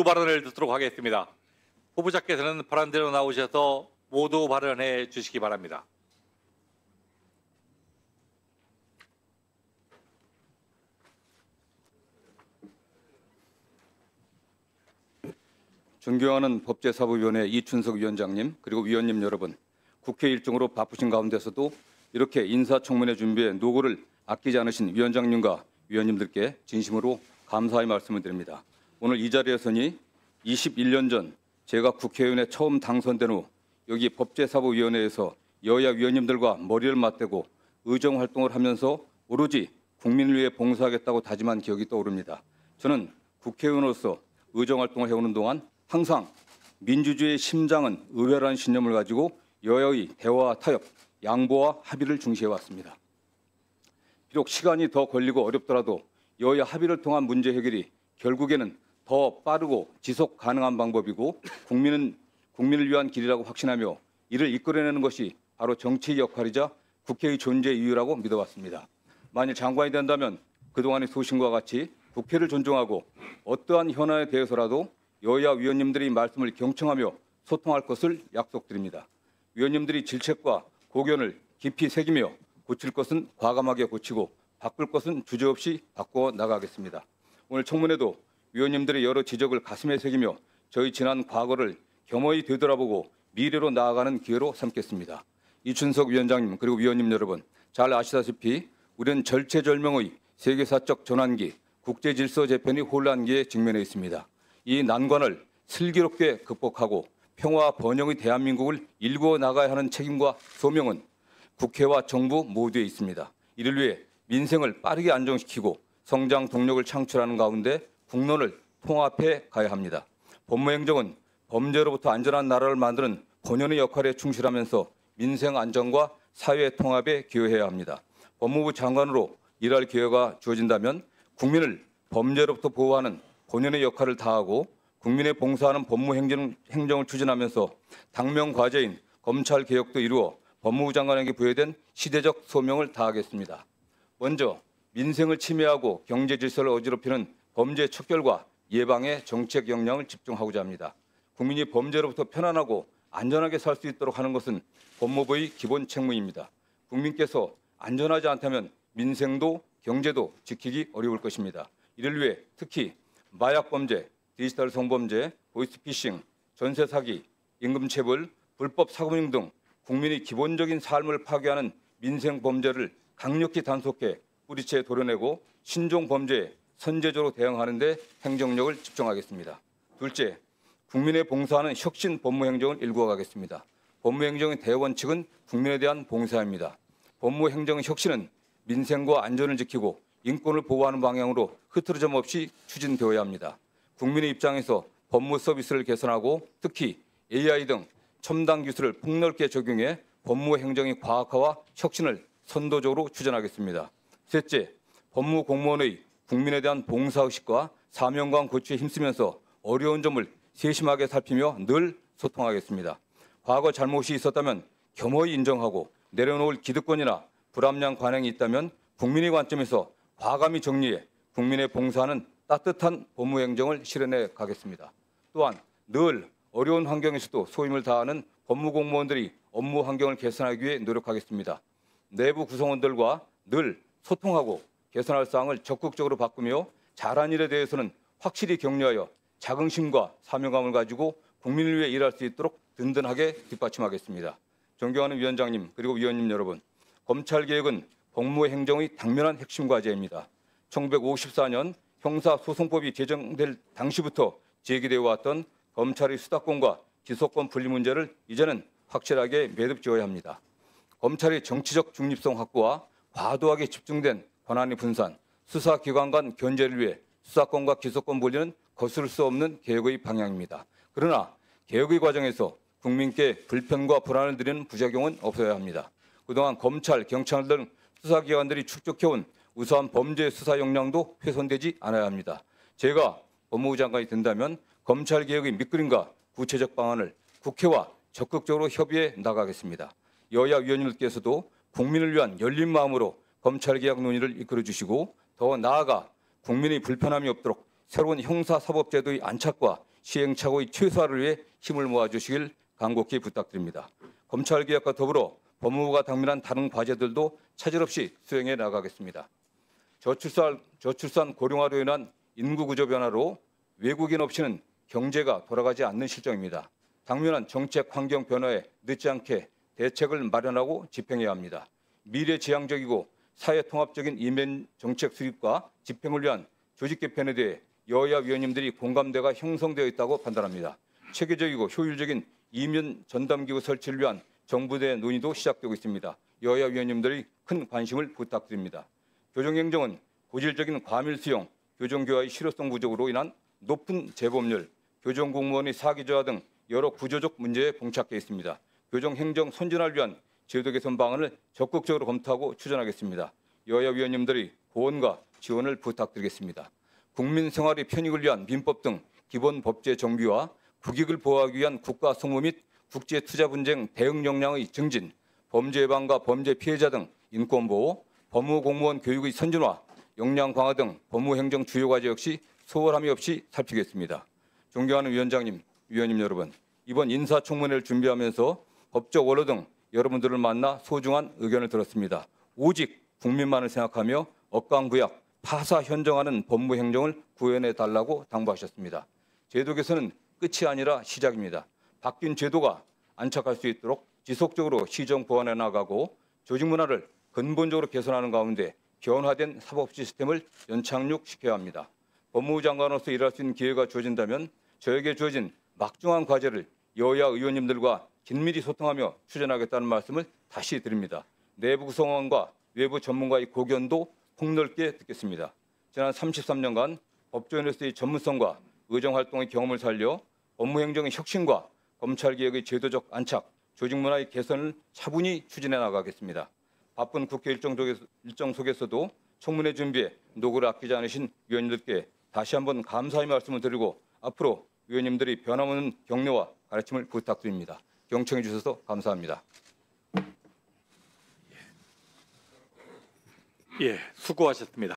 발언을 듣도록 하겠습니다. 후보자께서는 발언대로 나오셔서 모두 발언해 주시기 바랍니다. 존경하는 법제사법위원회 이춘석 위원장님, 그리고 위원님 여러분, 국회 일정으로 바쁘신 가운데서도 이렇게 인사청문회 준비에 노고를 아끼지 않으신 위원장님과 위원님들께 진심으로 감사의 말씀을 드립니다. 오늘 이 자리에 서니 21년 전 제가 국회의원에 처음 당선된 후 여기 법제사법위원회에서 여야 위원님들과 머리를 맞대고 의정활동을 하면서 오로지 국민을 위해 봉사하겠다고 다짐한 기억이 떠오릅니다. 저는 국회의원으로서 의정활동을 해오는 동안 항상 민주주의의 심장은 의회라는 신념을 가지고 여야의 대화와 타협, 양보와 합의를 중시해왔습니다. 비록 시간이 더 걸리고 어렵더라도 여야 합의를 통한 문제 해결이 결국에는 더 빠르고 지속 가능한 방법이고 국민을 위한 길이라고 확신하며 이를 이끌어내는 것이 바로 정치의 역할이자 국회의 존재 이유라고 믿어왔습니다. 만일 장관이 된다면 그동안의 소신과 같이 국회를 존중하고 어떠한 현안에 대해서라도 여야 위원님들이 말씀을 경청하며 소통할 것을 약속드립니다. 위원님들이 질책과 고견을 깊이 새기며 고칠 것은 과감하게 고치고 바꿀 것은 주저없이 바꿔 나가겠습니다. 오늘 청문회도 위원님들의 여러 지적을 가슴에 새기며 저희 지난 과거를 겸허히 되돌아보고 미래로 나아가는 기회로 삼겠습니다. 이춘석 위원장님 그리고 위원님 여러분, 잘 아시다시피 우리는 절체절명의 세계사적 전환기, 국제질서 재편이 혼란기에 직면해 있습니다. 이 난관을 슬기롭게 극복하고 평화와 번영의 대한민국을 일구어 나가야 하는 책임과 소명은 국회와 정부 모두에 있습니다. 이를 위해 민생을 빠르게 안정시키고 성장 동력을 창출하는 가운데 국론을 통합해 가야 합니다. 법무행정은 범죄로부터 안전한 나라를 만드는 본연의 역할에 충실하면서 민생 안정과 사회 통합에 기여해야 합니다. 법무부 장관으로 일할 기회가 주어진다면 국민을 범죄로부터 보호하는 본연의 역할을 다하고 국민에 봉사하는 법무행정을 추진하면서 당면 과제인 검찰 개혁도 이루어 법무부 장관에게 부여된 시대적 소명을 다하겠습니다. 먼저 민생을 침해하고 경제 질서를 어지럽히는 범죄 척결과 예방에 정책 역량을 집중하고자 합니다. 국민이 범죄로부터 편안하고 안전하게 살 수 있도록 하는 것은 법무부의 기본 책무입니다. 국민께서 안전하지 않다면 민생도 경제도 지키기 어려울 것입니다. 이를 위해 특히 마약 범죄, 디지털 성범죄, 보이스피싱, 전세 사기, 임금체불, 불법 사금융 등 국민의 기본적인 삶을 파괴하는 민생 범죄를 강력히 단속해 뿌리채 도려내고 신종 범죄에 선제적으로 대응하는 데 행정력을 집중하겠습니다. 둘째, 국민에 봉사하는 혁신 법무행정을 일구어 가겠습니다. 법무행정의 대원칙은 국민에 대한 봉사입니다. 법무행정의 혁신은 민생과 안전을 지키고 인권을 보호하는 방향으로 흐트러짐 없이 추진되어야 합니다. 국민의 입장에서 법무 서비스를 개선하고 특히 AI 등 첨단 기술을 폭넓게 적용해 법무행정의 과학화와 혁신을 선도적으로 추진하겠습니다. 셋째, 법무 공무원의 국민에 대한 봉사의식과 사명감 고취에 힘쓰면서 어려운 점을 세심하게 살피며 늘 소통하겠습니다. 과거 잘못이 있었다면 겸허히 인정하고 내려놓을 기득권이나 불합리한 관행이 있다면 국민의 관점에서 과감히 정리해 국민에 봉사하는 따뜻한 법무행정을 실현해 가겠습니다. 또한 늘 어려운 환경에서도 소임을 다하는 법무공무원들이 업무 환경을 개선하기 위해 노력하겠습니다. 내부 구성원들과 늘 소통하고 개선할 사항을 적극적으로 바꾸며 잘한 일에 대해서는 확실히 격려하여 자긍심과 사명감을 가지고 국민을 위해 일할 수 있도록 든든하게 뒷받침하겠습니다. 존경하는 위원장님 그리고 위원님 여러분, 검찰개혁은 법무행정의 당면한 핵심 과제입니다. 1954년 형사소송법이 제정될 당시부터 제기되어 왔던 검찰의 수사권과 기소권 분리 문제를 이제는 확실하게 매듭지어야 합니다. 검찰의 정치적 중립성 확보와 과도하게 집중된 권한의 분산, 수사기관 간 견제를 위해 수사권과 기소권 분리는 거스를 수 없는 개혁의 방향입니다. 그러나 개혁의 과정에서 국민께 불편과 불안을 드리는 부작용은 없어야 합니다. 그동안 검찰, 경찰 등 수사기관들이 축적해온 우수한 범죄 수사 역량도 훼손되지 않아야 합니다. 제가 법무부 장관이 된다면 검찰개혁의 밑그림과 구체적 방안을 국회와 적극적으로 협의해 나가겠습니다. 여야 위원님들께서도 국민을 위한 열린 마음으로 검찰개혁 논의를 이끌어 주시고 더 나아가 국민의 불편함이 없도록 새로운 형사사법제도의 안착과 시행착오의 최소화를 위해 힘을 모아주시길 간곡히 부탁드립니다. 검찰개혁과 더불어 법무부가 당면한 다른 과제들도 차질 없이 수행해 나가겠습니다. 저출산 고령화로 인한 인구 구조 변화로 외국인 없이는 경제가 돌아가지 않는 실정입니다. 당면한 정책 환경 변화에 늦지 않게 대책을 마련하고 집행해야 합니다. 미래지향적이고 사회통합적인 이면 정책 수립과 집행을 위한 조직 개편에 대해 여야 위원님들이 공감대가 형성되어 있다고 판단합니다. 체계적이고 효율적인 이면 전담기구 설치를 위한 정부 내 논의도 시작되고 있습니다. 여야 위원님들이 큰 관심을 부탁드립니다. 교정행정은 고질적인 과밀 수용, 교정교화의 실효성 부족으로 인한 높은 재범률, 교정공무원의 사기 저하 등 여러 구조적 문제에 봉착해 있습니다. 교정행정 선진화를 위한 제도 개선 방안을 적극적으로 검토하고 추진하겠습니다. 여야 위원님들의 고언과 지원을 부탁드리겠습니다. 국민 생활의 편익을 위한 민법 등 기본 법제 정비와 국익을 보호하기 위한 국가 성무 및 국제 투자 분쟁 대응 역량의 증진, 범죄 예방과 범죄 피해자 등 인권 보호, 법무 공무원 교육의 선진화, 역량 강화 등 법무행정 주요 과제 역시 소홀함이 없이 살피겠습니다. 존경하는 위원장님, 위원님 여러분, 이번 인사청문회를 준비하면서 법적 원로 등 여러분들을 만나 소중한 의견을 들었습니다. 오직 국민만을 생각하며 억강구약, 파사 현정하는 법무행정을 구현해 달라고 당부하셨습니다. 제도 개선은 끝이 아니라 시작입니다. 바뀐 제도가 안착할 수 있도록 지속적으로 시정 보완해 나가고 조직 문화를 근본적으로 개선하는 가운데 변화된 사법 시스템을 연착륙시켜야 합니다. 법무부 장관으로서 일할 수 있는 기회가 주어진다면 저에게 주어진 막중한 과제를 여야 의원님들과 긴밀히 소통하며 추진하겠다는 말씀을 다시 드립니다. 내부 구성원과 외부 전문가의 고견도 폭넓게 듣겠습니다. 지난 33년간 법조인으로서의 전문성과 의정활동의 경험을 살려 업무행정의 혁신과 검찰개혁의 제도적 안착, 조직문화의 개선을 차분히 추진해 나가겠습니다. 바쁜 국회 일정 속에서도 청문회 준비에 노고를 아끼지 않으신 위원님들께 다시 한번 감사의 말씀을 드리고 앞으로 위원님들이 변함없는 격려와 가르침을 부탁드립니다. 경청해 주셔서 감사합니다. 예, 수고하셨습니다.